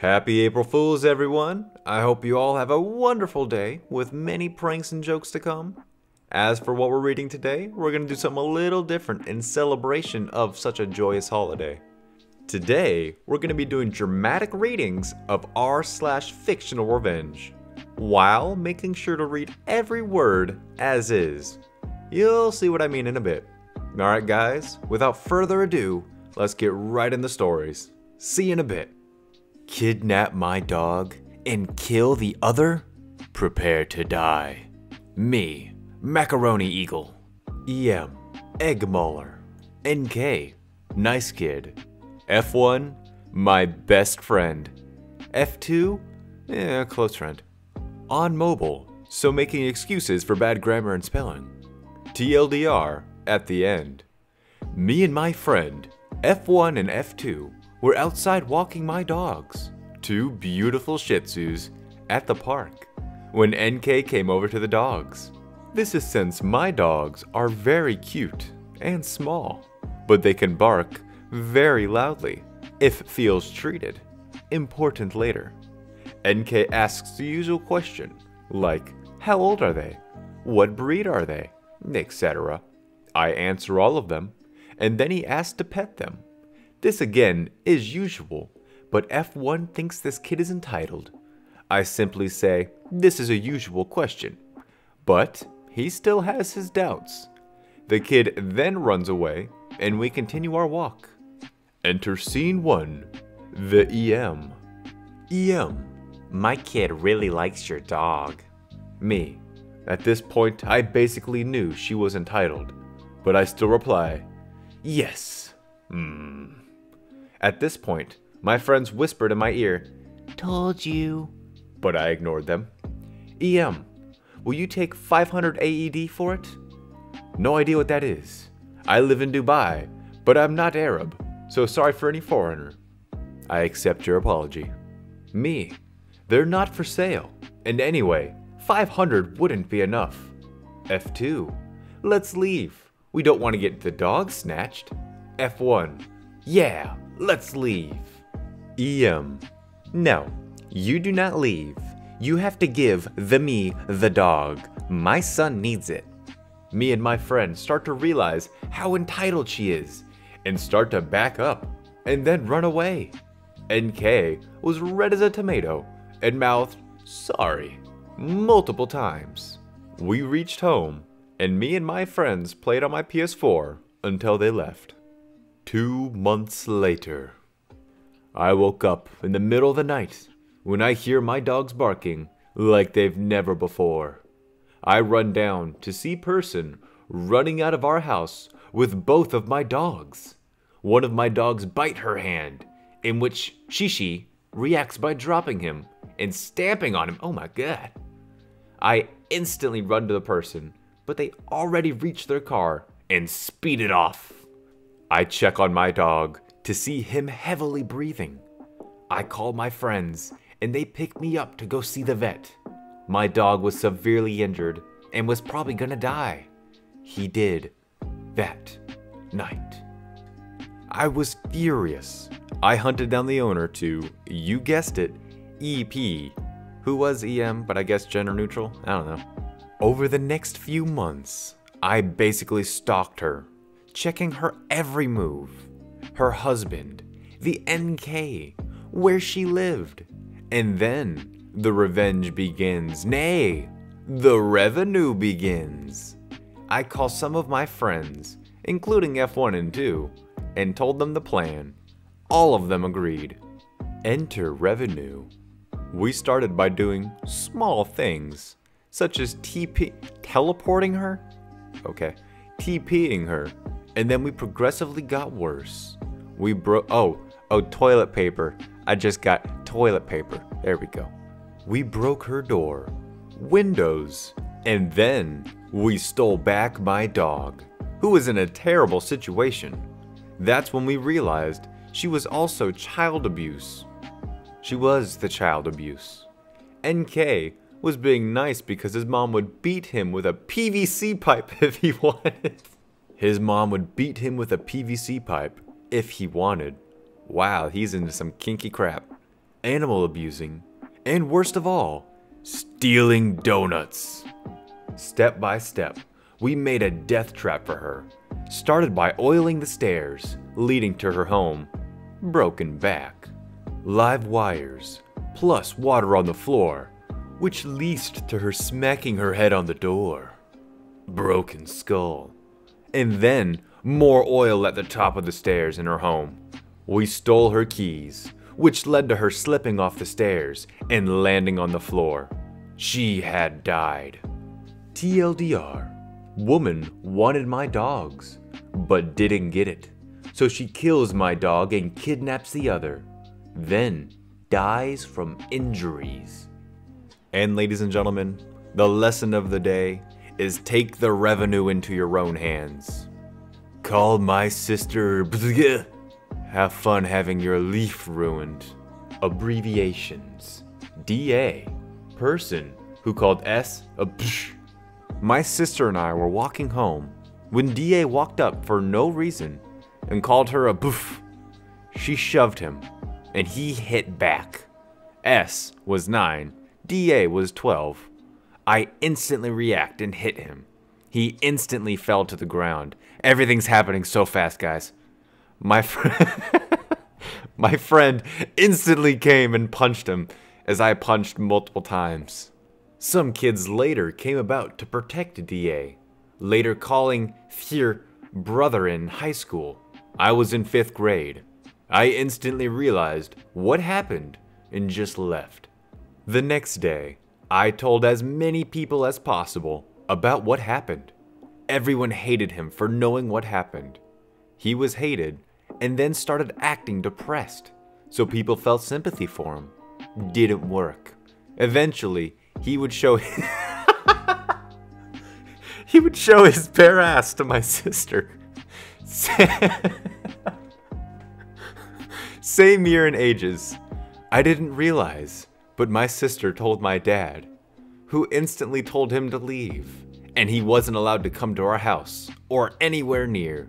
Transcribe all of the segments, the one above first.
Happy April Fools, everyone! I hope you all have a wonderful day with many pranks and jokes to come. As for what we're reading today, we're going to do something a little different in celebration of such a joyous holiday. Today, we're going to be doing dramatic readings of r/fictional revenge, while making sure to read every word as is. You'll see what I mean in a bit. Alright guys, without further ado, let's get right in the stories. See you in a bit. Kidnap my dog and kill the other? Prepare to die. Me, Macaroni Eagle. EM, Egg Mauler. NK, Nice Kid. F1, my best friend. F2, close friend. On mobile, so making excuses for bad grammar and spelling. TLDR, at the end. Me and my friend, F1 and F2, were outside walking my dogs, two beautiful Shih Tzus, at the park, when NK came over to the dogs. This is since my dogs are very cute and small, but they can bark very loudly if feels treated. Important later. NK asks the usual question, like, how old are they? What breed are they? Etc. I answer all of them, and then he asks to pet them. This again is usual, but F1 thinks this kid is entitled. I simply say, this is a usual question. But he still has his doubts. The kid then runs away, and we continue our walk. Enter scene 1, the EM. EM, my kid really likes your dog. Me, at this point I basically knew she was entitled, but I still reply, yes. At this point, my friends whispered in my ear, told you, but I ignored them. EM, will you take 500 AED for it? No idea what that is. I live in Dubai, but I'm not Arab, so sorry for any foreigner. I accept your apology. Me, they're not for sale, and anyway, 500 wouldn't be enough. F2, let's leave. We don't want to get the dog snatched. F1, yeah, let's leave. EM, no, you do not leave. You have to give me the dog. My son needs it. Me and my friend start to realize how entitled she is and start to back up and then run away. NK was red as a tomato and mouthed sorry multiple times. We reached home and me and my friends played on my PS4 until they left. 2 months later. I woke up in the middle of the night when I hear my dogs barking like they've never before. I run down to see person running out of our house with both of my dogs. One of my dogs bite her hand, in which Shishi reacts by dropping him and stamping on him. Oh my god. I instantly run to the person, but they already reached their car and speeded off. I check on my dog to see him heavily breathing. I call my friends and they pick me up to go see the vet. My dog was severely injured and was probably gonna die. He did that night. I was furious. I hunted down the owner to, you guessed it, EP, who was EM, but I guess gender neutral, I don't know. Over the next few months, I basically stalked her, checking her every move, her husband, the NK, where she lived, and then the revenge begins. Nay, the revenue begins. I call some of my friends, including F1 and 2, and told them the plan. All of them agreed. Enter revenue. We started by doing small things, such as teleporting her? Okay, TPing her, and then we progressively got worse. We broke, oh, toilet paper. I just got toilet paper. There we go. We broke her door, windows, and then we stole back my dog, who was in a terrible situation. That's when we realized she was also child abuse. She was the child abuse. NK was being nice because his mom would beat him with a PVC pipe if he wanted. His mom would beat him with a PVC pipe if he wanted. Wow, he's into some kinky crap. animal abusing, and worst of all, stealing donuts. Step by step, we made a death trap for her. Started by oiling the stairs leading to her home, broken back, live wires, plus water on the floor, which leads to her smacking her head on the door, broken skull, and then more oil at the top of the stairs in her home. We stole her keys, which led to her slipping off the stairs and landing on the floor. She had died. TLDR, woman wanted my dogs, but didn't get it. So she kills my dog and kidnaps the other, then dies from injuries. And ladies and gentlemen, the lesson of the day is take the revenue into your own hands. Call my sister. Have fun having your leaf ruined. Abbreviations. DA. Person who called S a psh. My sister and I were walking home when DA walked up for no reason and called her a boof. She shoved him and he hit back. S was 9, DA was 12. I instantly react and hit him. He instantly fell to the ground. Everything's happening so fast, guys. My friend instantly came and punched him as I punched multiple times. Some kids later came about to protect DA, later calling their brother in high school. I was in 5th grade. I instantly realized what happened and just left. The next day, I told as many people as possible about what happened. Everyone hated him for knowing what happened. He was hated and then started acting depressed, so people felt sympathy for him. Didn't work. Eventually, he would show he would show his bare ass to my sister. Same year and ages. I didn't realize, but my sister told my dad, who instantly told him to leave, and he wasn't allowed to come to our house or anywhere near.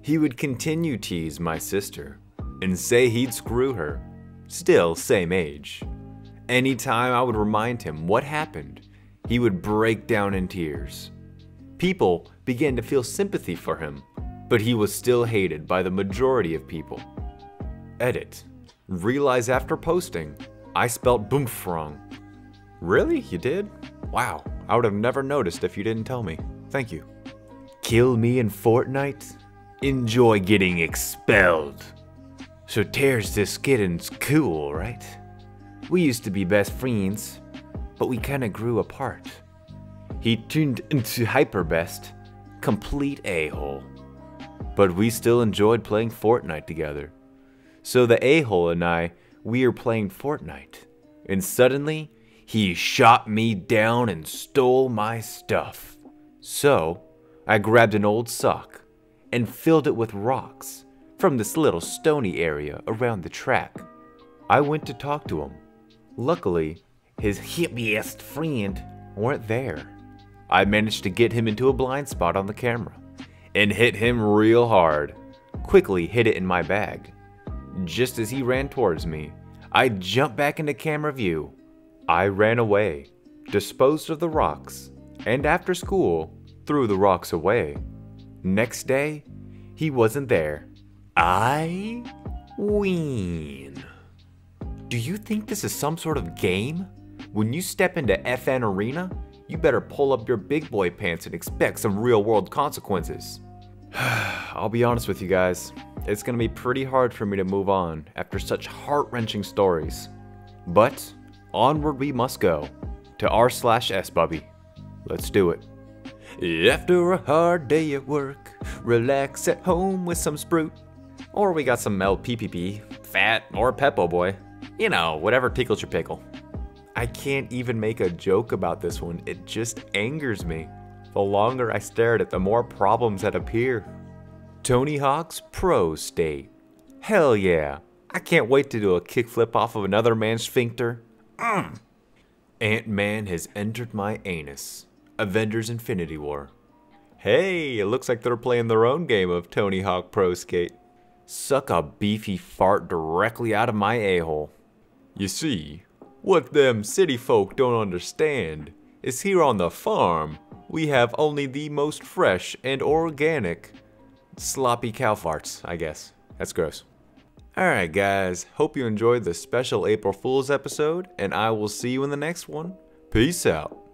He would continue tease my sister and say he'd screw her. Still same age. Anytime I would remind him what happened, he would break down in tears. People began to feel sympathy for him, but he was still hated by the majority of people. Edit. Realize after posting, I spelt boomf wrong. Really? You did? Wow, I would have never noticed if you didn't tell me. Thank you. Kill me in Fortnite? Enjoy getting expelled. So Tears this kitten's cool, right? We used to be best friends, but we kinda grew apart. He turned into hyperbest, complete a-hole. But we still enjoyed playing Fortnite together. So the a-hole and I, we were playing Fortnite, and suddenly, he shot me down and stole my stuff. So, I grabbed an old sock and filled it with rocks from this little stony area around the track. I went to talk to him. Luckily, his hippiest friend weren't there. I managed to get him into a blind spot on the camera and hit him real hard. Quickly hid it in my bag. Just as he ran towards me, I jumped back into camera view. I ran away, disposed of the rocks, and after school, threw the rocks away. Next day, he wasn't there. I win. Do you think this is some sort of game? When you step into FN Arena, you better pull up your big boy pants and expect some real world consequences. I'll be honest with you guys, it's gonna be pretty hard for me to move on after such heart-wrenching stories. But onward we must go to r/s bubby. Let's do it. After a hard day at work, relax at home with some Sprout. Or we got some LPPP, Fat, or Peppo Boy. You know, whatever tickles your pickle. I can't even make a joke about this one, it just angers me. The longer I stare at it, the more problems that appear. Tony Hawk's Pro State. Hell yeah, I can't wait to do a kickflip off of another man's sphincter. Ant-Man has entered my anus. Avengers Infinity War. Hey, it looks like they're playing their own game of Tony Hawk Pro Skate. Suck a beefy fart directly out of my a-hole. You see, what them city folk don't understand is here on the farm, we have only the most fresh and organic sloppy cow farts, I guess. That's gross. Alright guys, hope you enjoyed the special April Fool's episode, and I will see you in the next one. Peace out.